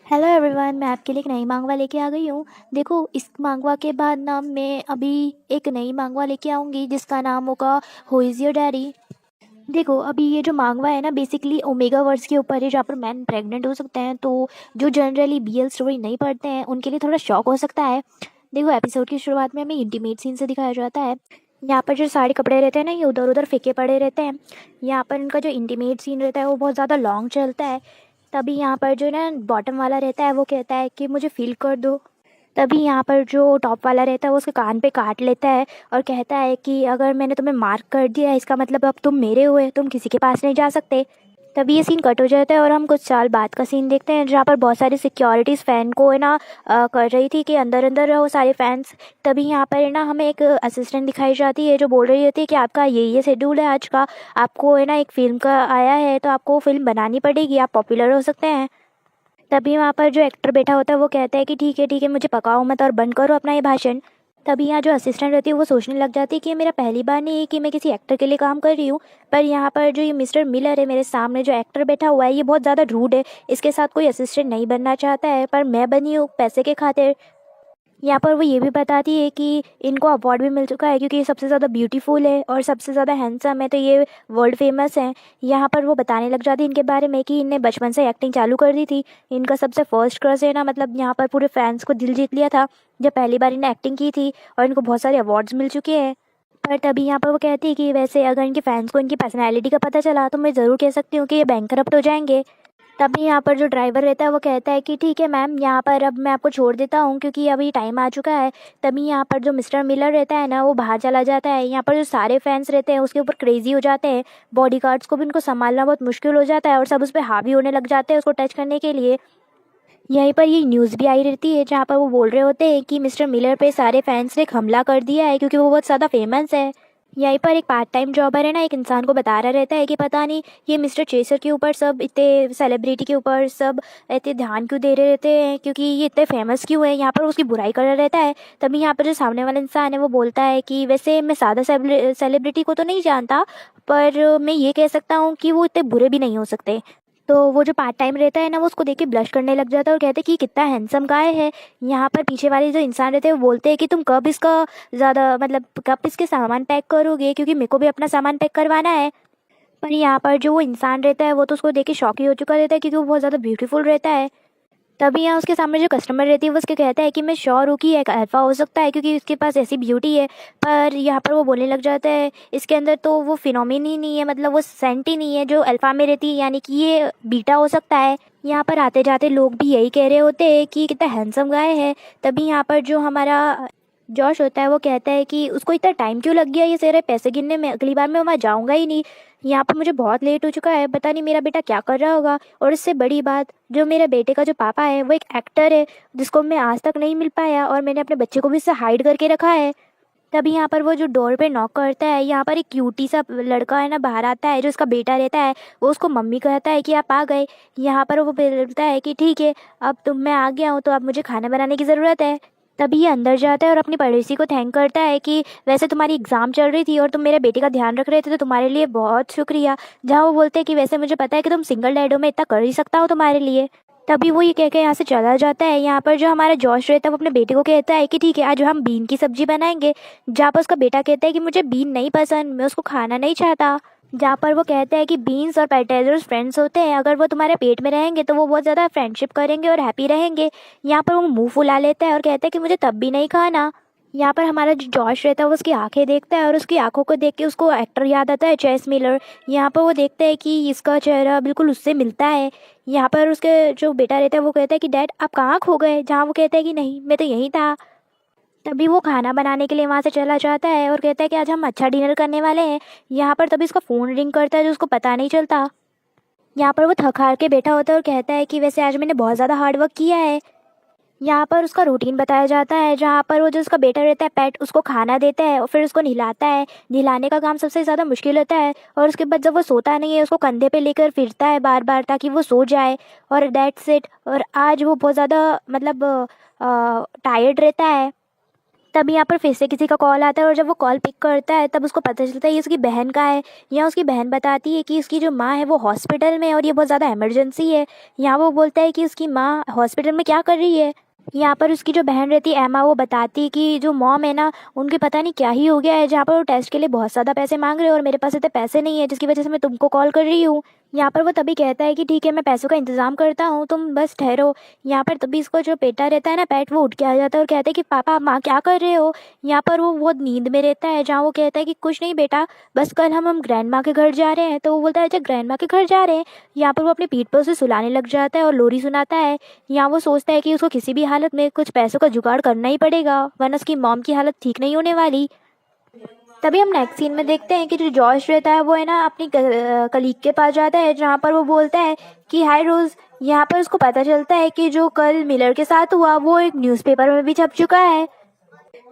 Hello everyone, मैं आपके लिए एक नई मांगवा लेके आ गई हूँ। देखो, इस मांगवा के बाद ना मैं अभी एक नई मांगवा लेके आऊँगी जिसका नाम होगा हु इज़ योर डैडी। देखो, अभी ये जो मांगवा है ना बेसिकली ओमेगा वर्ड्स के ऊपर है, जहाँ पर मैन प्रेग्नेंट हो सकते हैं। तो जो जनरली बीएल स्टोरी नहीं पढ़ते हैं उनके लिए थोड़ा शॉक हो सकता है। देखो, एपिसोड की शुरुआत में हमें इंटीमेट सीन से दिखाया जाता है। यहाँ पर जो सारे कपड़े रहते हैं ना, ये उधर उधर फेंके पड़े रहते हैं। यहाँ पर इनका जो इंटीमेट सीन रहता है वो बहुत ज़्यादा लॉन्ग चलता है। तभी यहाँ पर जो ना बॉटम वाला रहता है वो कहता है कि मुझे फ़ील कर दो। तभी यहाँ पर जो टॉप वाला रहता है वो उसके कान पे काट लेता है और कहता है कि अगर मैंने तुम्हें मार्क कर दिया है इसका मतलब अब तुम मेरे हुए, तुम किसी के पास नहीं जा सकते। तभी ये सीन कट हो जाता है और हम कुछ साल बाद का सीन देखते हैं जहाँ पर बहुत सारी सिक्योरिटीज़ फ़ैन को है ना कर रही थी कि अंदर अंदर रहो सारे फैंस। तभी यहाँ पर है ना हमें एक असिस्टेंट दिखाई जाती है जो बोल रही होती है कि आपका ये शेड्यूल है आज का, आपको है ना एक फ़िल्म का आया है तो आपको फ़िल्म बनानी पड़ेगी, आप पॉपुलर हो सकते हैं। तभी वहाँ पर जो एक्टर बैठा होता है वो कहता है कि ठीक है मुझे पकाओ मत और बंद करो अपना ये भाषण। तभी यहाँ जो असिस्टेंट रहती है वो सोचने लग जाती है कि ये मेरा पहली बार नहीं है कि मैं किसी एक्टर के लिए काम कर रही हूँ। पर यहाँ पर जो ये मिस्टर मिलर है मेरे सामने जो एक्टर बैठा हुआ है ये बहुत ज़्यादा रूड है, इसके साथ कोई असिस्टेंट नहीं बनना चाहता है पर मैं बनी हूँ पैसे के खातिर। यहाँ पर वो ये भी बताती है कि इनको अवार्ड भी मिल चुका है क्योंकि ये सबसे ज़्यादा ब्यूटीफुल है और सबसे ज़्यादा हैंडसम है, तो ये वर्ल्ड फेमस हैं। यहाँ पर वो बताने लग जाती है इनके बारे में कि इनने बचपन से एक्टिंग चालू कर दी थी। इनका सबसे फर्स्ट क्रश है ना, मतलब यहाँ पर पूरे फैंस को दिल जीत लिया था जब पहली बार इन्हें एक्टिंग की थी और इनको बहुत सारे अवार्ड्स मिल चुके हैं। पर तभी यहाँ पर वो कहती है कि वैसे अगर इनके फैंस को इनकी पर्सनैलिटी का पता चला तो मैं ज़रूर कह सकती हूँ कि ये बैंकरप्ट हो जाएंगे। तभी यहाँ पर जो ड्राइवर रहता है वो कहता है कि ठीक है मैम, यहाँ पर अब मैं आपको छोड़ देता हूँ क्योंकि अभी टाइम आ चुका है। तभी यहाँ पर जो मिस्टर मिलर रहता है ना वो बाहर चला जाता है। यहाँ पर जो सारे फैंस रहते हैं उसके ऊपर क्रेजी हो जाते हैं, बॉडीगार्ड्स को भी उनको संभालना बहुत मुश्किल हो जाता है और सब उस पर हावी होने लग जाते हैं उसको टच करने के लिए। यहीं पर ये न्यूज़ भी आई रहती है जहाँ पर वो बोल रहे होते हैं कि मिस्टर मिलर पे सारे फैंस ने हमला कर दिया है क्योंकि वो बहुत ज़्यादा फेमस है। यहीं पर एक पार्ट टाइम जॉबर है ना एक इंसान को बता रहा रहता है कि पता नहीं ये मिस्टर चेसर के ऊपर सब इतने सेलिब्रिटी के ऊपर सब इतने ध्यान क्यों दे रहे रहते हैं, क्योंकि ये इतने फेमस क्यों है, यहाँ पर उसकी बुराई कर रहा रहता है। तभी यहाँ पर जो सामने वाला इंसान है वो बोलता है कि वैसे मैं सादा सेलिब्रिटी को तो नहीं जानता पर मैं ये कह सकता हूँ कि वो इतने बुरे भी नहीं हो सकते। तो वो जो पार्ट टाइम रहता है ना वो उसको देख के ब्लश करने लग जाता है और कहते हैं कि कितना हैंडसम गाय है। यहाँ पर पीछे वाले जो इंसान रहते हैं वो बोलते हैं कि तुम कब इसका ज़्यादा मतलब कब इसके सामान पैक करोगे क्योंकि मेरे को भी अपना सामान पैक करवाना है। पर यहाँ पर जो वो इंसान रहता है वो तो उसको देख के शॉक ही हो चुका रहता है क्योंकि वो बहुत ज़्यादा ब्यूटीफुल रहता है। तभी यहाँ उसके सामने जो कस्टमर रहती है वो उसके कहता है कि मैं श्योर हूँ कि एक अल्फ़ा हो सकता है क्योंकि उसके पास ऐसी ब्यूटी है। पर यहाँ पर वो बोलने लग जाता है इसके अंदर तो वो फिनोमिन ही नहीं है, मतलब वो सेंट ही नहीं है जो अल्फ़ा में रहती है, यानी कि ये बीटा हो सकता है। यहाँ पर आते जाते लोग भी यही कह रहे होते हैं कि कितना हैंडसम गाय है। तभी यहाँ पर जो हमारा जॉश होता है वो कहता है कि उसको इतना टाइम क्यों लग गया ये सारे पैसे गिनने में, अगली बार मैं वहाँ जाऊँगा ही नहीं। यहाँ पर मुझे बहुत लेट हो चुका है, पता नहीं मेरा बेटा क्या कर रहा होगा। और इससे बड़ी बात, जो मेरे बेटे का जो पापा है वो एक एक्टर है जिसको मैं आज तक नहीं मिल पाया और मैंने अपने बच्चे को भी इससे हाइड करके रखा है। तभी यहाँ पर वो जो डोर पे नॉक करता है, यहाँ पर एक क्यूटी सा लड़का है ना बाहर आता है जो उसका बेटा रहता है। वो उसको मम्मी कहता है कि आप आ गए। यहाँ पर वो बोलता है कि ठीक है अब मैं आ गया हूँ तो अब मुझे खाना बनाने की ज़रूरत है। तभी ये अंदर जाता है और अपनी पड़ोसी को थैंक करता है कि वैसे तुम्हारी एग्ज़ाम चल रही थी और तुम मेरे बेटे का ध्यान रख रहे थे तो तुम्हारे लिए बहुत शुक्रिया। जहाँ वो बोलते हैं कि वैसे मुझे पता है कि तुम सिंगल डैड हो, मैं इतना कर ही सकता हूँ तुम्हारे लिए। तभी वो ये कह के यहाँ से चला जाता है। यहाँ पर जो हमारा जॉश रहता है वो अपने बेटे को कहता है कि ठीक है आज हम बीन की सब्जी बनाएंगे। जहाँ पर उसका बेटा कहता है कि मुझे बीन नहीं पसंद, मैं उसको खाना नहीं चाहता। जहाँ पर वो कहता है कि बीन्स और पोटैटोज फ्रेंड्स होते हैं, अगर वो तुम्हारे पेट में रहेंगे तो वो बहुत ज़्यादा फ्रेंडशिप करेंगे और हैप्पी रहेंगे। यहाँ पर वो मुंह फुला लेता है और कहता है कि मुझे तब भी नहीं खाना। यहाँ पर हमारा जो जॉश रहता है वो उसकी आंखें देखता है और उसकी आंखों को देख के उसको एक्टर याद आता है चेस मिलर। यहाँ पर वो देखता है कि इसका चेहरा बिल्कुल उससे मिलता है। यहाँ पर उसके जो बेटा रहता है वो कहता है कि डैड आप कहाँ खो गए, जहाँ वो कहता है कि नहीं मैं तो यहीं था। तभी वो खाना बनाने के लिए वहाँ से चला जाता है और कहता है कि आज हम अच्छा डिनर करने वाले हैं। यहाँ पर तभी उसका फ़ोन रिंग करता है जो उसको पता नहीं चलता। यहाँ पर वो थक हार के बैठा होता है और कहता है कि वैसे आज मैंने बहुत ज़्यादा हार्ड वर्क किया है। यहाँ पर उसका रूटीन बताया जाता है जहाँ पर वो जो उसका बेटा रहता है पेट उसको खाना देता है और फिर उसको नहलाता है। नहलाने का काम सबसे ज़्यादा मुश्किल होता है और उसके बाद जब वो सोता नहीं है उसको कंधे पे लेकर फिरता है बार बार ताकि वो सो जाए। और दैट्स इट। और आज वो बहुत ज़्यादा मतलब टायर्ड रहता है। तभी यहाँ पर फिर से किसी का कॉल आता है और जब वो कॉल पिक करता है तब उसको पता चलता है ये उसकी बहन का है। यहाँ उसकी बहन बताती है कि उसकी जो माँ है वो हॉस्पिटल में है और ये बहुत ज़्यादा इमरजेंसी है। यहाँ वो बोलता है कि उसकी माँ हॉस्पिटल में क्या कर रही है। यहाँ पर उसकी जो बहन रहती है एमा, वो बताती है कि जो मॉम है ना, उनके पता नहीं क्या ही हो गया है, जहाँ पर वो टेस्ट के लिए बहुत ज़्यादा पैसे मांग रहे हैं और मेरे पास इतने पैसे नहीं है, जिसकी वजह से मैं तुमको कॉल कर रही हूँ। यहाँ पर वो तभी कहता है कि ठीक है, मैं पैसों का इंतज़ाम करता हूँ, तुम बस ठहरो। यहाँ पर तभी इसको जो बेटा रहता है ना, पैट, वो उठ के आ जाता है और कहता है कि पापा माँ क्या कर रहे हो। यहाँ पर वो बहुत नींद में रहता है, जहाँ वो कहता है कि कुछ नहीं बेटा, बस कल हम ग्रैंड माँ के घर जा रहे हैं। तो वो बोलता है अच्छा ग्रैंड माँ के घर जा रहे हैं। यहाँ पर वो अपनी पीठ पर उसे सुलाने लग जाता है और लोरी सुनाता है। यहाँ वो सोचता है कि उसको किसी भी हालत में कुछ पैसों का जुगाड़ करना ही पड़ेगा, वरना उसकी मॉम की हालत ठीक नहीं होने वाली। तभी हम नेक्स्ट सीन में देखते हैं कि जो जॉश रहता है वो है ना अपनी कलीग के पास जाता है, जहाँ पर वो बोलता है कि हाय रोज़। यहाँ पर उसको पता चलता है कि जो कल मिलर के साथ हुआ वो एक न्यूज़पेपर में भी छप चुका है।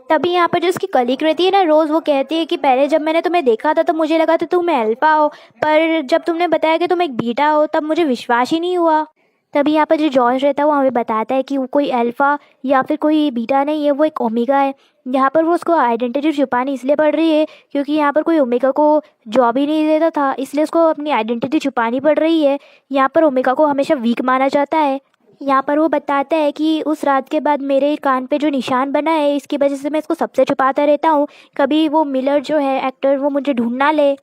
तभी यहाँ पर जो उसकी कलीग रहती है ना रोज़, वो कहती है कि पहले जब मैंने तुम्हें देखा था तो मुझे लगा था तुम अल्फा हो, पर जब तुमने बताया कि तुम एक बीटा हो तब मुझे विश्वास ही नहीं हुआ। तभी यहाँ पर जो जॉर्ज रहता है वो हमें बताता है कि वो कोई अल्फ़ा या फिर कोई बीटा नहीं है, वो एक ओमेगा है। यहाँ पर वो उसको आइडेंटिटी छुपानी इसलिए पड़ रही है क्योंकि यहाँ पर कोई ओमेगा को जॉब ही नहीं देता था, इसलिए उसको अपनी आइडेंटिटी छुपानी पड़ रही है। यहाँ पर ओमेगा को हमेशा वीक माना जाता है। यहाँ पर वो बताता है कि उस रात के बाद मेरे कान पे जो निशान बना है, इसकी वजह से मैं इसको सबसे छुपाता रहता हूँ, कभी वो मिलर जो है एक्टर वो मुझे ढूंढ ना ले।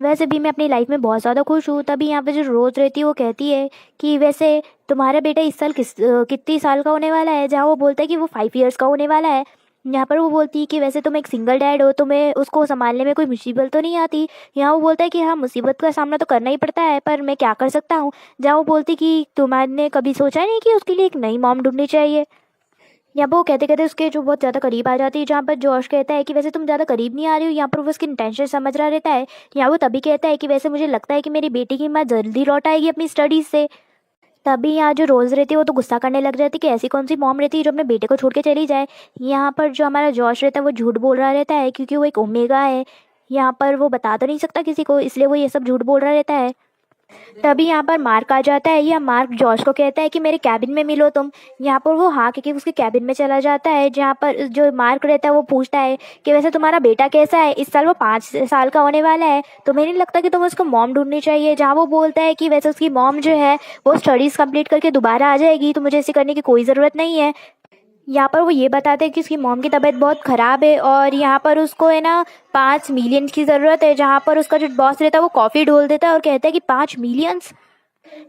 वैसे भी मैं अपनी लाइफ में बहुत ज़्यादा खुश हूँ। तभी यहाँ पे जो रोज़ रहती है वो कहती है कि वैसे तुम्हारा बेटा इस साल कितनी साल का होने वाला है, जहाँ वो बोलता है कि वो 5 ईयर्स का होने वाला है। यहाँ पर वो बोलती है कि वैसे तुम एक सिंगल डैड हो, तुम्हें उसको संभालने में कोई मुसीबत तो नहीं आती। यहाँ वो बोलता है कि हाँ, मुसीबत का सामना तो करना ही पड़ता है, पर मैं क्या कर सकता हूँ। जहाँ वो बोलती कि तुम्हारे कभी सोचा नहीं कि उसके लिए एक नई मॉम ढूंढनी चाहिए। यहाँ पर वो कहते कहते उसके जो बहुत ज़्यादा करीब आ जाती है, जहाँ पर जॉश कहता है कि वैसे तुम ज़्यादा करीब नहीं आ रही हो। यहाँ पर वो उसकी इंटेंशन समझ रहा रहता है। यहाँ वो तभी कहता है कि वैसे मुझे लगता है कि मेरी बेटी की माँ जल्दी लौट आएगी अपनी स्टडीज़ से। तभी यहाँ जो रोज़ रहती है वो तो गुस्सा करने लग जाती है कि ऐसी कौन सी मॉम रहती है जो अपने बेटे को छोड़ के चली जाए। यहाँ पर जो हमारा जॉश रहता है वो झूठ बोल रहा रहता है क्योंकि वो एक ओमेगा है। यहाँ पर वो बता तो नहीं सकता किसी को, इसलिए वो ये सब झूठ बोल रहा रहता है। तभी यहाँ पर मार्क आ जाता है। यह मार्क जॉर्ज को कहता है कि मेरे कैबिन में मिलो तुम। यहाँ पर वो हाँ कहके उसके कैबिन में चला जाता है, जहाँ पर जो मार्क रहता है वो पूछता है कि वैसे तुम्हारा बेटा कैसा है, इस साल वो 5 साल का होने वाला है, तुम्हें नहीं लगता कि तुम्हें उसको मॉम ढूंढनी चाहिए। जहाँ वो बोलता है कि वैसे उसकी मॉम जो है वो स्टडीज़ कंप्लीट करके दोबारा आ जाएगी, तो मुझे ऐसे करने की कोई ज़रूरत नहीं है। यहाँ पर वो ये बताते हैं कि उसकी मॉम की तबीयत बहुत ख़राब है और यहाँ पर उसको है ना 5 मिलियन की ज़रूरत है। जहाँ पर उसका जो बॉस रहता है वो कॉफ़ी ढोल देता है और कहता है कि 5 मिलियंस।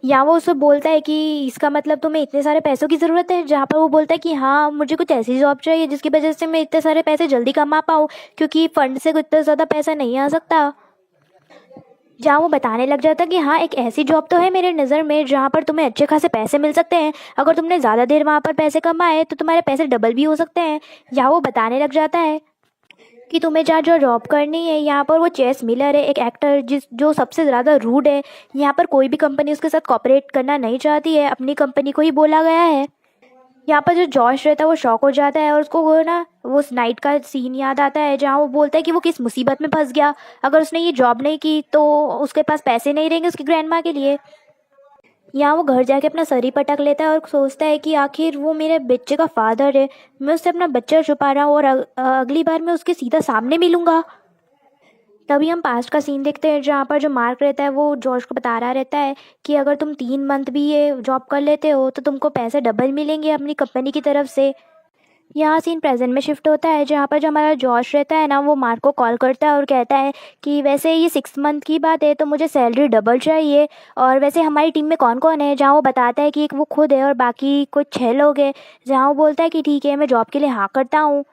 या वो उससे बोलता है कि इसका मतलब तुम्हें इतने सारे पैसों की ज़रूरत है। जहाँ पर वो बोलता है कि हाँ, मुझे कुछ ऐसी जॉब चाहिए जिसकी वजह से मैं इतने सारे पैसे जल्दी कमा पाऊँ, क्योंकि फ़ंड से इतना ज़्यादा पैसा नहीं आ सकता। जहाँ वो बताने लग जाता है कि हाँ, एक ऐसी जॉब तो है मेरे नज़र में जहाँ पर तुम्हें अच्छे खासे पैसे मिल सकते हैं। अगर तुमने ज़्यादा देर वहाँ पर पैसे कमाए तो तुम्हारे पैसे डबल भी हो सकते हैं। यहाँ वो बताने लग जाता है कि तुम्हें जहाँ जो जॉब करनी है, यहाँ पर वो चेस मिलर है, एक एक्टर जो सबसे ज़्यादा रूड है। यहाँ पर कोई भी कंपनी उसके साथ कॉपरेट करना नहीं चाहती है, अपनी कंपनी को ही बोला गया है। यहाँ पर जो जॉश रहता है वो शॉक हो जाता है और उसको वो ना वो उस नाइट का सीन याद आता है, जहाँ वो बोलता है कि वो किस मुसीबत में फंस गया। अगर उसने ये जॉब नहीं की तो उसके पास पैसे नहीं रहेंगे उसकी ग्रैंड माँ के लिए। यहाँ वो घर जाके अपना सर ही पटक लेता है और सोचता है कि आखिर वो मेरे बच्चे का फादर है, मैं उससे अपना बच्चा छुपा रहा हूँ और अगली बार मैं उसके सीधा सामने मिलूंगा। तभी हम पास्ट का सीन देखते हैं, जहाँ पर जो मार्क रहता है वो जॉर्ज को बता रहा रहता है कि अगर तुम 3 मंथ भी ये जॉब कर लेते हो तो तुमको पैसे डबल मिलेंगे अपनी कंपनी की तरफ से। यहाँ सीन प्रेजेंट में शिफ्ट होता है, जहाँ पर जो हमारा जॉश रहता है ना, वो मार्क को कॉल करता है और कहता है कि वैसे ये 6 मंथ की बात है तो मुझे सैलरी डबल चाहिए। और वैसे हमारी टीम में कौन कौन है। जहाँ वो बताता है कि एक वो खुद है और बाकी कुछ 6 लोग हैं। जहाँ वो बोलता है कि ठीक है, मैं जॉब के लिए हाँ करता हूँ।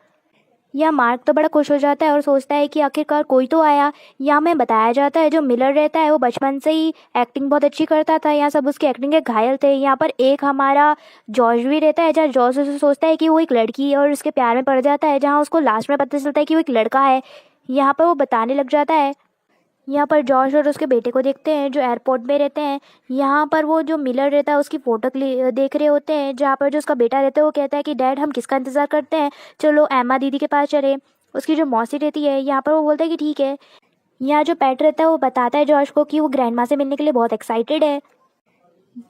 या मार्क तो बड़ा खुश हो जाता है और सोचता है कि आखिरकार कोई तो आया। यहाँ में बताया जाता है जो मिलर रहता है वो बचपन से ही एक्टिंग बहुत अच्छी करता था, यहाँ सब उसकी एक्टिंग के घायल थे। यहाँ पर एक हमारा जॉर्ज भी रहता है, जहाँ जॉर्ज उसे सोचता है कि वो एक लड़की है और उसके प्यार में पड़ जाता है, जहाँ उसको लास्ट में पता चलता है कि वो एक लड़का है। यहाँ पर वो बताने लग जाता है। यहाँ पर जॉर्ज और उसके बेटे को देखते हैं जो एयरपोर्ट में रहते हैं। यहाँ पर वो जो मिलर रहता है उसकी फ़ोटो देख रहे होते हैं, जहाँ पर जो उसका बेटा रहता है वो कहता है कि डैड, हम किसका इंतज़ार करते हैं, चलो एम्मा दीदी के पास चले। उसकी जो मौसी रहती है, यहाँ पर वो बोलता है कि ठीक है। यहाँ जो पेट रहता है वो बताता है जॉर्ज को कि वो ग्रैंड माँ से मिलने के लिए बहुत एक्साइटेड है।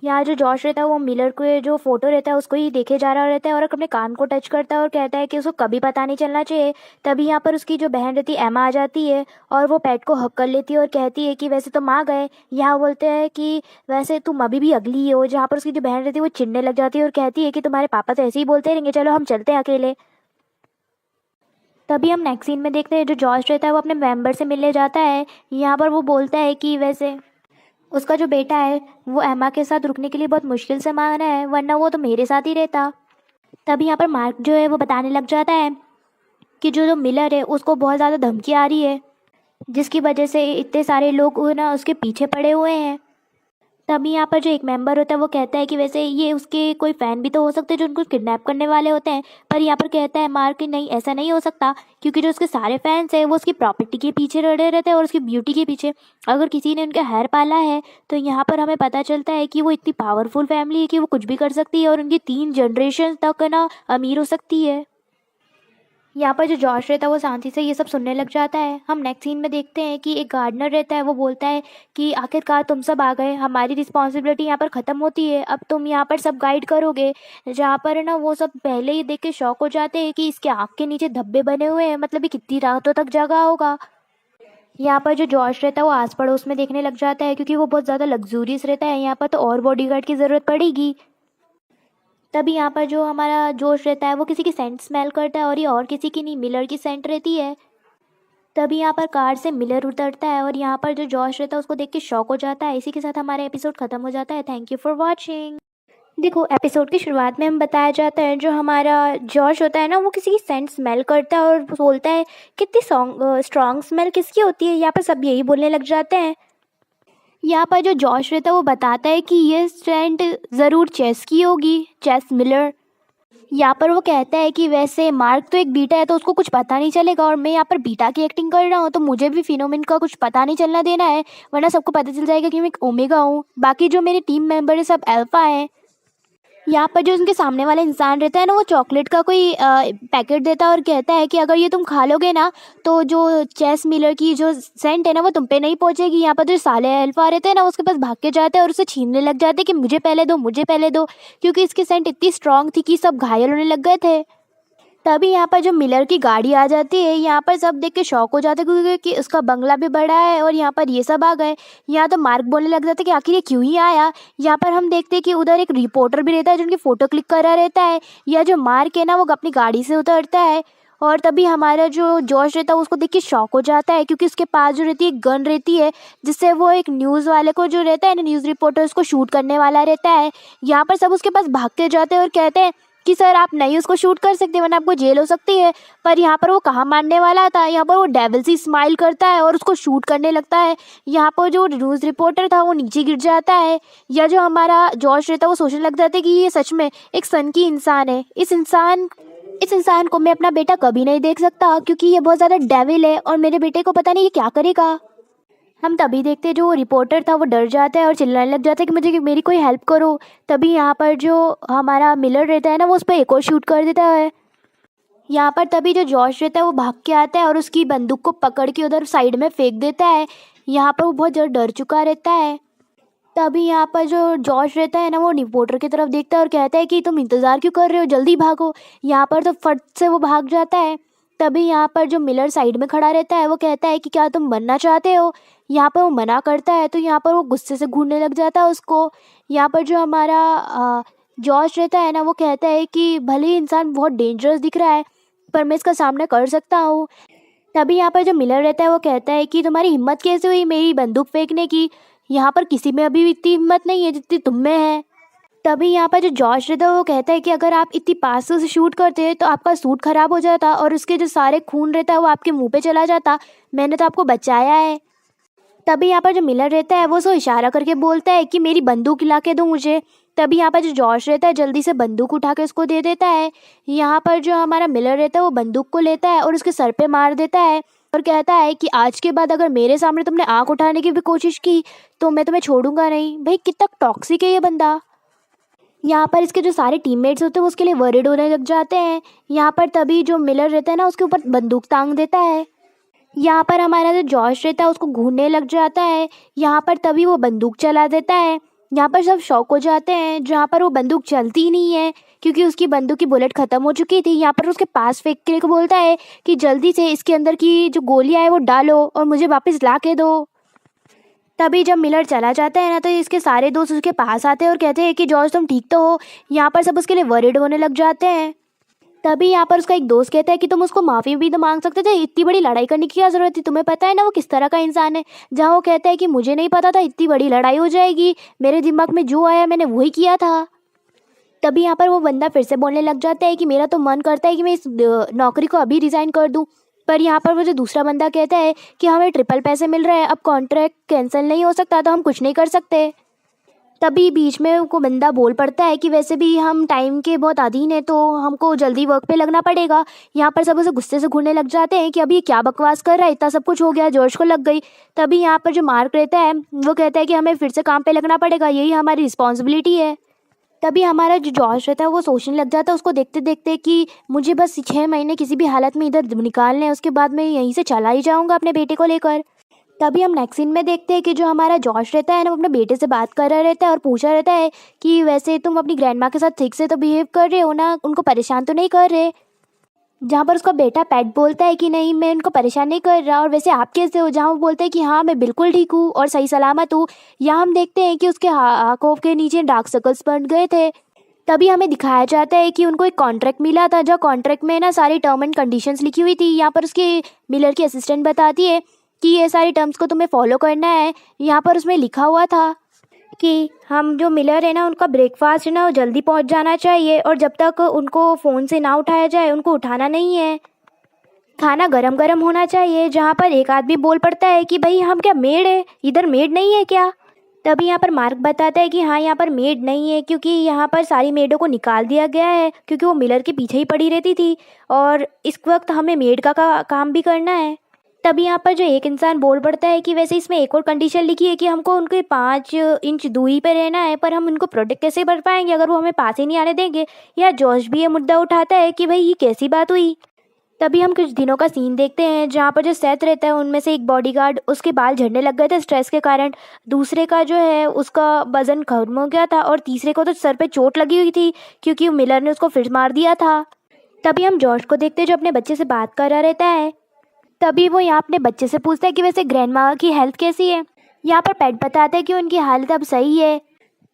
यहाँ जो जॉश रहता है वो मिलर को जो फोटो रहता है उसको ही देखे जा रहा रहता है और अपने कान को टच करता है और कहता है कि उसको कभी पता नहीं चलना चाहिए। तभी यहाँ पर उसकी जो बहन रहती है एमा आ जाती है और वो पैट को हक कर लेती है और कहती है कि वैसे तुम आ गए। यहाँ बोलते हैं कि वैसे तुम अभी भी अगली ही हो। जहाँ पर उसकी जो बहन रहती है वो चिढ़ने लग जाती है और कहती है कि तुम्हारे पापा तो ऐसे ही बोलते रहेंगे, चलो हम चलते हैं अकेले। तभी हम नेक्स्ट सीन में देखते हैं जो जॉर्ज रहता है वो अपने मेंबर से मिलने जाता है। यहाँ पर वो बोलता है कि वैसे उसका जो बेटा है वो एमा के साथ रुकने के लिए बहुत मुश्किल से माना है, वरना वो तो मेरे साथ ही रहता। तभी यहाँ पर मार्क जो है वो बताने लग जाता है कि जो जो मिलर है उसको बहुत ज़्यादा धमकी आ रही है, जिसकी वजह से इतने सारे लोग ना उसके पीछे पड़े हुए हैं। तभी यहाँ पर जो एक मेंबर होता है वो कहता है कि वैसे ये उसके कोई फ़ैन भी तो हो सकते हैं जो उनको किडनैप करने वाले होते हैं। पर यहाँ पर कहता है मार्क कि नहीं, ऐसा नहीं हो सकता, क्योंकि जो उसके सारे फैंस हैं वो उसकी प्रॉपर्टी के पीछे लड़े रहते हैं और उसकी ब्यूटी के पीछे। अगर किसी ने उनका हेयर पाला है तो यहाँ पर हमें पता चलता है कि वो इतनी पावरफुल फैमिली है कि वो कुछ भी कर सकती है और उनकी 3 जनरेशन तक ना अमीर हो सकती है। यहाँ पर जो जॉश रहता है वो शांति से ये सब सुनने लग जाता है। हम नेक्स्ट सीन में देखते हैं कि एक गार्डनर रहता है, वो बोलता है कि आखिरकार तुम सब आ गए, हमारी रिस्पॉन्सिबिलिटी यहाँ पर ख़त्म होती है, अब तुम यहाँ पर सब गाइड करोगे। जहाँ पर ना वो सब पहले ही देख के शॉक हो जाते हैं कि इसके आँख के नीचे धब्बे बने हुए हैं, मतलब ये कितनी रातों तक जगा होगा। यहाँ पर जो जॉश रहता है वो आस पड़ोस में देखने लग जाता है, क्योंकि वो बहुत ज़्यादा लग्जूरियस रहता है, यहाँ पर तो और बॉडीगार्ड की ज़रूरत पड़ेगी। तभी यहाँ पर जो हमारा जोश रहता है वो किसी की सेंट स्मेल करता है और ये और किसी की नहीं, मिलर की सेंट रहती है। तभी यहाँ पर कार से मिलर उतरता है और यहाँ पर जो जॉश रहता है उसको देख के शॉक हो जाता है। इसी के साथ हमारा एपिसोड खत्म हो जाता है। Thank you for watching. देखो, एपिसोड की शुरुआत में हम बताया जाता है जो हमारा जॉश होता है ना वो किसी की सेंट स्मेल करता है और बोलता है कितनी स्ट्रॉन्ग स्मेल किसकी होती है। यहाँ पर सब यही बोलने लग जाते हैं। यहाँ पर जो जॉश रहता है वो बताता है कि ये सेंट ज़रूर चेस की होगी, चेस मिलर। यहाँ पर वो कहता है कि वैसे मार्क तो एक बीटा है तो उसको कुछ पता नहीं चलेगा, और मैं यहाँ पर बीटा की एक्टिंग कर रहा हूँ तो मुझे भी फिनोमिन का कुछ पता नहीं चलना देना है, वरना सबको पता चल जाएगा कि मैं एक ओमेगा हूँ। बाकी जो मेरे टीम मेंबर है सब अल्फा हैं। यहाँ पर जो उनके सामने वाला इंसान रहता है ना वो चॉकलेट का कोई पैकेट देता है और कहता है कि अगर ये तुम खा लोगे ना तो जो चेस मिलर की जो सेंट है ना वो तुम पे नहीं पहुँचेगी। यहाँ पर जो साले अल्फा रहते हैं ना उसके पास भाग के जाते हैं और उसे छीनने लग जाते हैं कि मुझे पहले दो, मुझे पहले दो, क्योंकि इसकी सेंट इतनी स्ट्रांग थी कि सब घायल होने लग गए थे। तभी यहाँ पर जो मिलर की गाड़ी आ जाती है, यहाँ पर सब देख के शॉक हो जाते हैं क्योंकि उसका बंगला भी बड़ा है और यहाँ पर ये सब आ गए। यहाँ तो मार्क बोलने लग जाते कि आखिर ये क्यों ही आया। यहाँ पर हम देखते हैं कि उधर एक रिपोर्टर भी रहता है जो उनकी फ़ोटो क्लिक कर रहा रहता है। यह जो मार्क है ना वो अपनी गाड़ी से उतरता है और तभी हमारा जो जॉश रहता है उसको देख के शॉक हो जाता है, क्योंकि उसके पास जो रहती है एक गन रहती है जिससे वो एक न्यूज़ वाले को जो रहता है ना, न्यूज़ रिपोर्टर, उसको शूट करने वाला रहता है। यहाँ पर सब उसके पास भागते जाते हैं और कहते हैं कि सर आप नहीं उसको शूट कर सकते वरना आपको जेल हो सकती है। पर यहाँ पर वो कहाँ मानने वाला था, यहाँ पर वो डेविल सी स्माइल करता है और उसको शूट करने लगता है। यहाँ पर जो न्यूज़ रिपोर्टर था वो नीचे गिर जाता है। या जो हमारा जॉश रहता है वो सोचने लग जाता है कि ये सच में एक सन की इंसान है। इस इंसान को मैं अपना बेटा कभी नहीं देख सकता, क्योंकि ये बहुत ज़्यादा डेविल है और मेरे बेटे को पता नहीं ये क्या करेगा। हम तभी देखते हैं जो रिपोर्टर था वो डर जाता है और चिल्लाने लग जाता है कि मुझे कि मेरी कोई हेल्प करो। तभी यहाँ पर जो हमारा मिलर रहता है ना वो उस पर एक और शूट कर देता है। यहाँ पर तभी जो जॉश रहता है वो भाग के आता है और उसकी बंदूक को पकड़ के उधर साइड में फेंक देता है। यहाँ पर वो बहुत ज़्यादा डर चुका रहता है। तभी यहाँ पर जो जॉश रहता है ना वो रिपोर्टर की तरफ देखता है और कहता है कि तुम इंतज़ार क्यों कर रहे हो, जल्दी भागो। यहाँ पर तो फट से वो भाग जाता है। तभी यहाँ पर जो मिलर साइड में खड़ा रहता है वो कहता है कि क्या तुम बनना चाहते हो। यहाँ पर वो मना करता है तो यहाँ पर वो गुस्से से घूरने लग जाता है उसको। यहाँ पर जो हमारा जॉश रहता है ना वो कहता है कि भले ही इंसान बहुत डेंजरस दिख रहा है पर मैं इसका सामना कर सकता हूँ। तभी यहाँ पर जो मिलर रहता है वो कहता है कि तुम्हारी हिम्मत कैसे हुई मेरी बंदूक फेंकने की, यहाँ पर किसी में अभी भी इतनी हिम्मत नहीं है जितनी तुम में है। तभी यहाँ पर जो जॉश रहता है वो कहता है कि अगर आप इतनी पास से शूट करते तो आपका सूट खराब हो जाता और उसके जो सारे खून रहता है वो आपके मुंह पे चला जाता, मैंने तो आपको बचाया है। तभी यहाँ पर जो मिलर रहता है वो उसको इशारा करके बोलता है कि मेरी बंदूक ला के दो मुझे। तभी यहाँ पर जो जॉश रहता है जल्दी से बंदूक उठा के उसको दे देता है। यहाँ पर जो हमारा मिलर रहता है वो बंदूक को लेता है और उसके सर पे मार देता है और कहता है कि आज के बाद अगर मेरे सामने तुमने आँख उठाने की भी कोशिश की तो मैं तुम्हें छोड़ूंगा नहीं। भाई कितना टॉक्सिक है ये बंदा। यहाँ पर इसके जो सारे टीममेट्स होते हैं वो उसके लिए वरिड होने लग जाते हैं। यहाँ पर तभी जो मिलर रहता है ना उसके ऊपर बंदूक तांग देता है। यहाँ पर हमारा जो जॉश रहता है उसको घूरने लग जाता है। यहाँ पर तभी वो बंदूक चला देता है। यहाँ पर सब शॉक हो जाते हैं, जहाँ पर वो बंदूक चलती ही नहीं है क्योंकि उसकी बंदूक की बुलेट ख़त्म हो चुकी थी। यहाँ पर उसके पास फेंकने को बोलता है कि जल्दी से इसके अंदर की जो गोलियाँ है वो डालो और मुझे वापस ला के दो। तभी जब मिलर चला जाता है ना, तो इसके सारे दोस्त उसके पास आते हैं और कहते हैं कि जॉर्ज तुम ठीक तो हो। यहाँ पर सब उसके लिए वरीड होने लग जाते हैं। तभी यहाँ पर उसका एक दोस्त कहता है कि तुम उसको माफ़ी भी तो मांग सकते थे, इतनी बड़ी लड़ाई करने की क्या ज़रूरत थी, तुम्हें पता है ना वो किस तरह का इंसान है। जहाँ वो कहता है कि मुझे नहीं पता था इतनी बड़ी लड़ाई हो जाएगी, मेरे दिमाग में जो आया मैंने वही किया था। तभी यहाँ पर वो बंदा फिर से बोलने लग जाता है कि मेरा तो मन करता है कि मैं इस नौकरी को अभी रिज़ाइन कर दूँ। पर यहाँ पर वो जो दूसरा बंदा कहता है कि हमें ट्रिपल पैसे मिल रहे हैं, अब कॉन्ट्रैक्ट कैंसिल नहीं हो सकता, तो हम कुछ नहीं कर सकते। तभी बीच में वो बंदा बोल पड़ता है कि वैसे भी हम टाइम के बहुत अधीन है, तो हमको जल्दी वर्क पे लगना पड़ेगा। यहाँ पर सब उसे गुस्से से घूरने लग जाते हैं कि अभी ये क्या बकवास कर रहा है, इतना सब कुछ हो गया, जॉर्ज को लग गई। तभी यहाँ पर जो मार्क रहता है वो कहता है कि हमें फिर से काम पे लगना पड़ेगा, यही हमारी रिस्पॉन्सिबिलिटी है। तभी हमारा जो जॉर्ज रहता है वो सोचने लग जाता है उसको देखते देखते कि मुझे बस 6 महीने किसी भी हालत में इधर निकालने हैं, उसके बाद मैं यहीं से चला ही जाऊँगा अपने बेटे को लेकर। तभी हम नेक्स्ट सीन में देखते हैं कि जो हमारा जॉश रहता है ना, वो अपने बेटे से बात कर रहा रहता है और पूछ रहा रहता है कि वैसे तुम अपनी ग्रैंड माँ के साथ ठीक से तो बिहेव कर रहे हो ना, उनको परेशान तो नहीं कर रहे। जहाँ पर उसका बेटा पैट बोलता है कि नहीं मैं उनको परेशान नहीं कर रहा, और वैसे आप कैसे हो। जहाँ वो बोलते हैं कि हाँ मैं बिल्कुल ठीक हूँ और सही सलामत हूँ। यहाँ हम देखते हैं कि उसके आँखों के नीचे डार्क सर्कल्स बन गए थे। तभी हमें दिखाया जाता है कि उनको एक कॉन्ट्रैक्ट मिला था, जो कॉन्ट्रैक्ट में ना सारी टर्म एंड कंडीशंस लिखी हुई थी। यहाँ पर उसकी मिलर की असिस्टेंट बताती है कि ये सारी टर्म्स को तुम्हें फॉलो करना है। यहाँ पर उसमें लिखा हुआ था कि हम जो मिलर है ना, उनका ब्रेकफास्ट है ना वो जल्दी पहुँच जाना चाहिए, और जब तक उनको फ़ोन से ना उठाया जाए उनको उठाना नहीं है। खाना गरम गरम होना चाहिए। जहाँ पर एक आदमी बोल पड़ता है कि भाई हम क्या मेड है, इधर मेड नहीं है क्या। तभी यहाँ पर मार्क बताता है कि हाँ यहाँ पर मेड नहीं है, क्योंकि यहाँ पर सारी मेडों को निकाल दिया गया है, क्योंकि वो मिलर के पीछे ही पड़ी रहती थी और इस वक्त हमें मेड का काम भी करना है। तभी यहाँ पर जो एक इंसान बोल पड़ता है कि वैसे इसमें एक और कंडीशन लिखी है कि हमको उनके 5 इंच दूरी पर रहना है, पर हम उनको प्रोटेक्ट कैसे कर पाएंगे अगर वो हमें पास ही नहीं आने देंगे। या जॉर्ज भी ये मुद्दा उठाता है कि भाई ये कैसी बात हुई। तभी हम कुछ दिनों का सीन देखते हैं जहाँ पर जो सेथ रहता है उनमें से एक बॉडीगार्ड, उसके बाल झड़ने लग गए थे स्ट्रेस के कारण। दूसरे का जो है उसका वजन खत्म हो गया था, और तीसरे को तो सर पे चोट लगी हुई थी क्योंकि मिलर ने उसको फिर मार दिया था। तभी हम जॉर्ज को देखते हैं जो अपने बच्चे से बात कर रहा रहता है। तभी वो यहाँ अपने बच्चे से पूछता है कि वैसे ग्रैंड माँ की हेल्थ कैसी है। यहाँ पर पेट बताता है कि उनकी हालत अब सही है।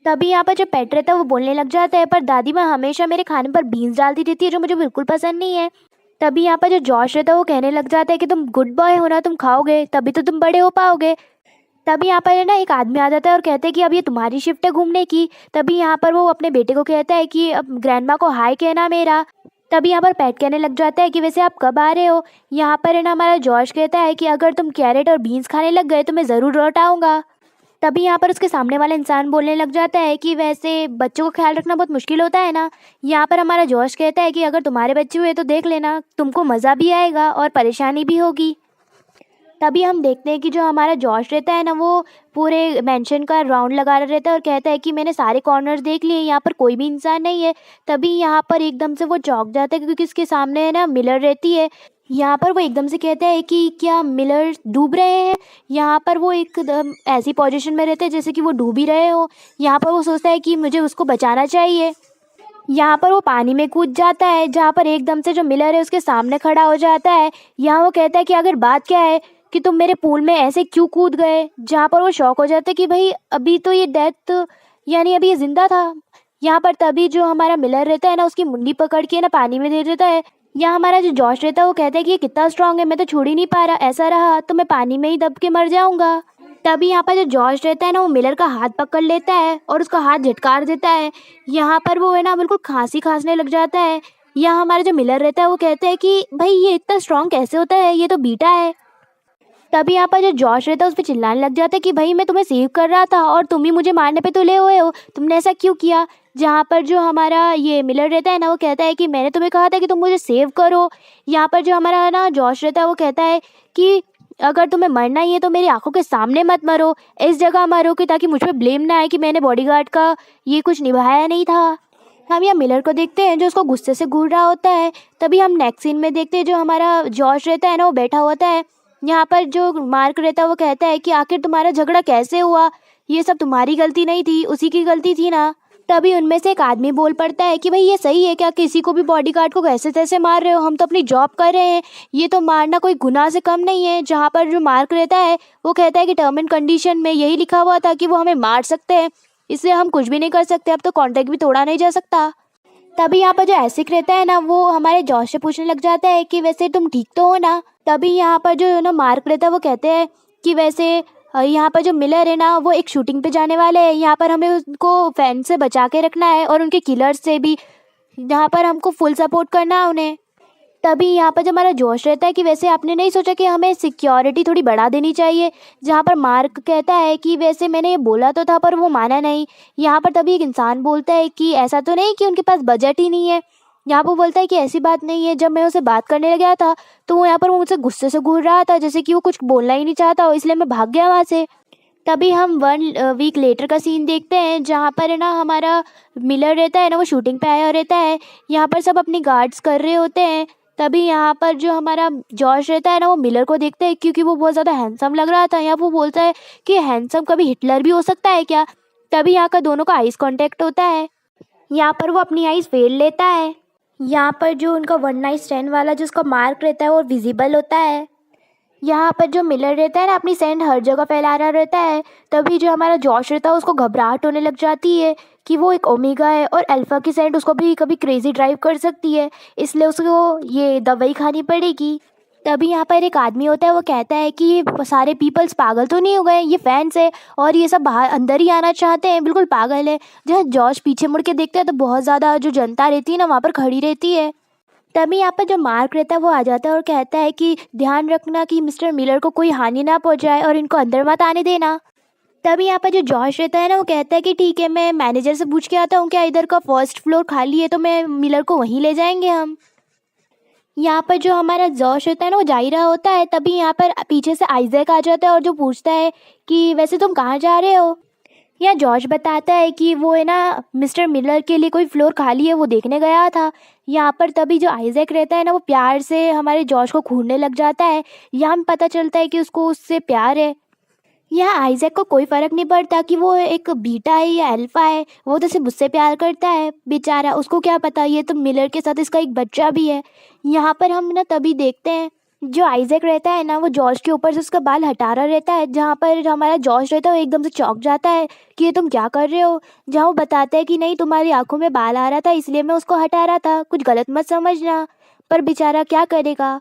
तभी यहाँ पर जो पेट रहता है वो बोलने लग जाता है, पर दादी माँ हमेशा मेरे खाने पर बीन्स डालती रहती है जो मुझे बिल्कुल पसंद नहीं है। तभी यहाँ पर जो जॉश रहता है वो कहने लग जाता है कि तुम गुड बॉय हो ना, तुम खाओगे तभी तो तुम बड़े हो पाओगे। तभी यहाँ पर है ना एक आदमी आ जाता है और कहते हैं कि अब ये तुम्हारी शिफ्ट है घूमने की। तभी यहाँ पर वो अपने बेटे को कहता है कि अब ग्रैंडमा को हाय कहना मेरा। तभी यहाँ पर पैट कहने लग जाता है कि वैसे आप कब आ रहे हो। यहाँ पर है ना हमारा जॉर्ज कहता है कि अगर तुम कैरेट और बीन्स खाने लग गए तो मैं ज़रूर लौट आऊँगा। तभी यहाँ पर उसके सामने वाला इंसान बोलने लग जाता है कि वैसे बच्चों को ख्याल रखना बहुत मुश्किल होता है ना। यहाँ पर हमारा जॉर्ज कहता है कि अगर तुम्हारे बच्चे हुए तो देख लेना, तुमको मज़ा भी आएगा और परेशानी भी होगी। तभी हम देखते हैं कि जो हमारा जॉश रहता है ना, वो पूरे मेंशन का राउंड लगा रहा रहता है और कहता है कि मैंने सारे कॉर्नर्स देख लिए, यहाँ पर कोई भी इंसान नहीं है। तभी यहाँ पर एकदम से वो चौंक जाता है क्योंकि उसके सामने है ना मिलर रहती है। यहाँ पर वो एकदम से कहता है कि क्या मिलर डूब रहे हैं। यहाँ पर वो एकदम ऐसी पोजीशन में रहते हैं जैसे कि वो डूब ही रहे हो। यहाँ पर वो सोचता है कि मुझे उसको बचाना चाहिए। यहाँ पर वो पानी में कूद जाता है, जहाँ पर एकदम से जो मिलर है उसके सामने खड़ा हो जाता है। यहाँ वो कहता है कि अगर बात क्या है कि तुम मेरे पूल में ऐसे क्यों कूद गए। जहाँ पर वो शॉक हो जाता है कि भाई अभी तो ये डेथ, यानी अभी ये जिंदा था। यहाँ पर तभी जो हमारा मिलर रहता है ना, उसकी मुंडी पकड़ के ना पानी में दे देता है। यहाँ हमारा जो जॉश रहता है वो कहता है कि ये कितना स्ट्रांग है, मैं तो छोड़ ही नहीं पा रहा, ऐसा रहा तो मैं पानी में ही दब के मर जाऊंगा। तभी यहाँ पर जो जॉर्ज रहता है ना, वो मिलर का हाथ पकड़ लेता है और उसका हाथ झटकार देता है। यहाँ पर वो है ना बिल्कुल खांसी खांसने लग जाता है। यहाँ हमारा जो मिलर रहता है वो कहता है कि भाई ये इतना स्ट्रांग कैसे होता है, ये तो बीटा है। तभी यहाँ पर जो जॉश रहता है उस पर चिल्लाने लग जाता है कि भाई मैं तुम्हें सेव कर रहा था और तुम ही मुझे मारने पे तुले हुए हो, तुमने ऐसा क्यों किया। जहाँ पर जो हमारा ये मिलर रहता है ना, वो कहता है कि मैंने तुम्हें कहा था कि तुम मुझे सेव करो। यहाँ पर जो हमारा ना जॉश रहता है वो कहता है कि अगर तुम्हें मरना ही है तो मेरी आंखों के सामने मत मरो, इस जगह मरो कि ताकि मुझ पर ब्लेम ना आए कि मैंने बॉडीगार्ड का ये कुछ निभाया नहीं था। हम यहाँ मिलर को देखते हैं जो उसको गुस्से से घूर रहा होता है। तभी हम नेक्स्ट सीन में देखते हैं जो हमारा जॉश रहता है ना, वो बैठा होता है। यहाँ पर जो मार्क रहता है वो कहता है कि आखिर तुम्हारा झगड़ा कैसे हुआ। ये सब तुम्हारी गलती नहीं थी, उसी की गलती थी ना। तभी उनमें से एक आदमी बोल पड़ता है कि भाई ये सही है क्या, किसी को भी बॉडीगार्ड को कैसे तैसे मार रहे हो, हम तो अपनी जॉब कर रहे हैं, ये तो मारना कोई गुनाह से कम नहीं है। जहाँ पर जो मार्क रहता है वो कहता है कि टर्म एंड कंडीशन में यही लिखा हुआ था कि वो हमें मार सकते हैं, इसलिए हम कुछ भी नहीं कर सकते, अब तो कॉन्ट्रैक्ट भी तोड़ा नहीं जा सकता। तभी यहाँ पर जो एसिक रहता है ना वो हमारे जॉश से पूछने लग जाता है कि वैसे तुम ठीक तो हो ना। तभी यहाँ पर जो ना मार्क रहता है वो कहते हैं कि वैसे यहाँ पर जो मिलर है ना वो एक शूटिंग पे जाने वाले हैं, यहाँ पर हमें उनको फैन से बचा के रखना है और उनके किलर्स से भी, यहाँ पर हमको फुल सपोर्ट करना है उन्हें। तभी यहाँ पर जो हमारा जोश रहता है कि वैसे आपने नहीं सोचा कि हमें सिक्योरिटी थोड़ी बढ़ा देनी चाहिए। जहाँ पर मार्क कहता है कि वैसे मैंने ये बोला तो था पर वो माना नहीं। यहाँ पर तभी एक इंसान बोलता है कि ऐसा तो नहीं कि उनके पास बजट ही नहीं है। यहाँ पर बोलता है कि ऐसी बात नहीं है, जब मैं उससे बात करने लग गया था तो वो यहाँ पर वो मुझसे गुस्से से घूर रहा था, जैसे कि वो कुछ बोलना ही नहीं चाहता हो, इसलिए मैं भाग गया वहाँ से। तभी हम 1 वीक लेटर का सीन देखते हैं जहाँ पर है ना हमारा मिलर रहता है ना वो शूटिंग पे आया रहता है, यहाँ पर सब अपनी गार्ड्स कर रहे होते हैं। तभी यहाँ पर जो हमारा जॉश रहता है ना वो मिलर को देखते हैं क्योंकि वो बहुत ज़्यादा हैंडसम लग रहा था। यहाँ वो बोलता है कि हैंडसम कभी हिटलर भी हो सकता है क्या। तभी यहाँ का दोनों का आइस कांटेक्ट होता है, यहाँ पर वो अपनी आइस फेर लेता है। यहाँ पर जो उनका 1 नाइट स्टैंड वाला जिसका मार्क रहता है वो विजिबल होता है। यहाँ पर जो मिलर रहता है ना अपनी सेंट हर जगह फैला रहा रहता है। तभी जो हमारा जॉश रहता है उसको घबराहट होने लग जाती है कि वो एक ओमेगा है और अल्फा की सेंट उसको भी कभी क्रेजी ड्राइव कर सकती है, इसलिए उसको ये दवाई खानी पड़ेगी। तभी यहाँ पर एक आदमी होता है, वो कहता है कि ये सारे पीपल्स पागल तो नहीं हो गए, ये फैंस है और ये सब बाहर अंदर ही आना चाहते हैं, बिल्कुल पागल है। जहाँ जॉश पीछे मुड़ के देखते हैं तो बहुत ज़्यादा जो जनता रहती है ना वहाँ पर खड़ी रहती है। तभी यहाँ पर जो मार्क रहता है वो आ जाता है और कहता है कि ध्यान रखना कि मिस्टर मिलर को कोई हानि ना पहुंचाए और इनको अंदर मत आने देना। तभी यहाँ पर जो जॉश रहता है ना वो कहता है कि ठीक है, मैं मैनेजर से पूछ के आता हूँ क्या इधर का 1st फ्लोर खाली है, तो मैं मिलर को वहीं ले जाएंगे हम। यहाँ पर जो हमारा जॉश होता है ना वो जा ही रहा होता है। तभी यहाँ पर पीछे से आइजैक आ जाता है और जो पूछता है कि वैसे तुम कहाँ जा रहे हो। या जॉर्ज बताता है कि वो है ना मिस्टर मिलर के लिए कोई फ्लोर खाली है वो देखने गया था। यहाँ पर तभी जो आइजैक रहता है ना वो प्यार से हमारे जॉर्ज को घूरने लग जाता है। यहाँ हमें पता चलता है कि उसको उससे प्यार है। यहाँ आइजैक को कोई फ़र्क नहीं पड़ता कि वो एक बीटा है या अल्फा है, वो तो सिर्फ उससे प्यार करता है बेचारा, उसको क्या पता ये तो मिलर के साथ इसका एक बच्चा भी है। यहाँ पर हम ना तभी देखते हैं जो आइजैक रहता है ना वो जॉर्ज के ऊपर से उसका बाल हटा रहा रहता है, जहाँ पर हमारा जॉर्ज रहता है वो एकदम से चौंक जाता है कि ये तुम क्या कर रहे हो। जहाँ वो बताता है कि नहीं तुम्हारी आंखों में बाल आ रहा था इसलिए मैं उसको हटा रहा था, कुछ गलत मत समझना। पर बेचारा क्या करेगा।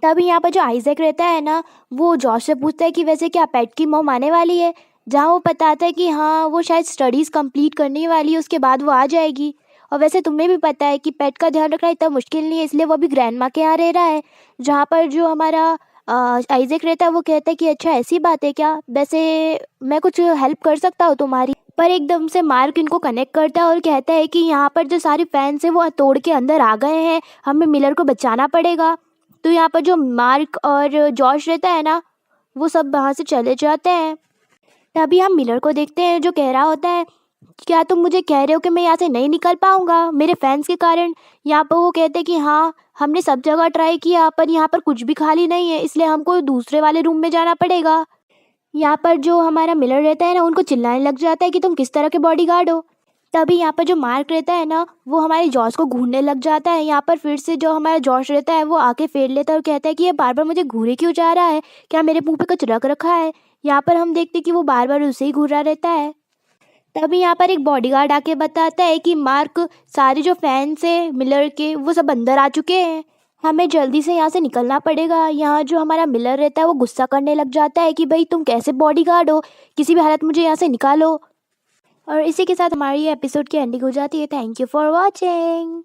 तभी यहाँ पर जो आइजैक रहता है ना वो जॉर्ज से पूछता है कि वैसे क्या पेट की मॉम आने वाली है। जहाँ वो बताता है कि हाँ वो शायद स्टडीज़ कंप्लीट करने वाली है, उसके बाद वो आ जाएगी। और वैसे तुम्हें भी पता है कि पेट का ध्यान रखना इतना मुश्किल नहीं है, इसलिए वो अभी ग्रैंड माँ के यहाँ रह रहा है। जहाँ पर जो हमारा आइजैक रहता है वो कहता है कि अच्छा ऐसी बात है क्या, वैसे मैं कुछ हेल्प कर सकता हूँ तुम्हारी। पर एकदम से मार्क इनको कनेक्ट करता है और कहता है कि यहाँ पर जो सारे फैंस हैं वो तोड़ के अंदर आ गए हैं, हमें मिलर को बचाना पड़ेगा। तो यहाँ पर जो मार्क और जॉर्ज रहता है ना वो सब वहाँ से चले जाते हैं। तभी हम मिलर को देखते हैं जो कह रहा होता है क्या तुम मुझे कह रहे हो कि मैं यहाँ से नहीं निकल पाऊँगा मेरे फैंस के कारण। यहाँ पर वो कहते हैं कि हाँ हमने सब जगह ट्राई किया पर यहाँ पर कुछ भी खाली नहीं है, इसलिए हमको दूसरे वाले रूम में जाना पड़ेगा। यहाँ पर जो हमारा मिलर रहता है ना उनको चिल्लाने लग जाता है कि तुम किस तरह के बॉडीगार्ड हो। तभी यहाँ पर जो मार्क रहता है ना वो हमारे जॉर्ज को घूरने लग जाता है। यहाँ पर फिर से जो हमारा जॉर्ज रहता है वो आके फेर लेता है और कहता है कि ये बार बार मुझे घूरे क्यों जा रहा है, क्या मेरे मुंह पे कुछ रख रखा है। यहाँ पर हम देखते कि वो बार बार उसे ही घूरा रहता है। तभी यहाँ पर एक बॉडीगार्ड आके बताता है कि मार्क सारे जो फैंस हैं मिलर के वो सब अंदर आ चुके हैं, हमें जल्दी से यहाँ से निकलना पड़ेगा। यहाँ जो हमारा मिलर रहता है वो गुस्सा करने लग जाता है कि भाई तुम कैसे बॉडीगार्ड हो, किसी भी हालत मुझे यहाँ से निकालो। और इसी के साथ हमारी ये एपिसोड की एंडिंग हो जाती है। Thank you for watching.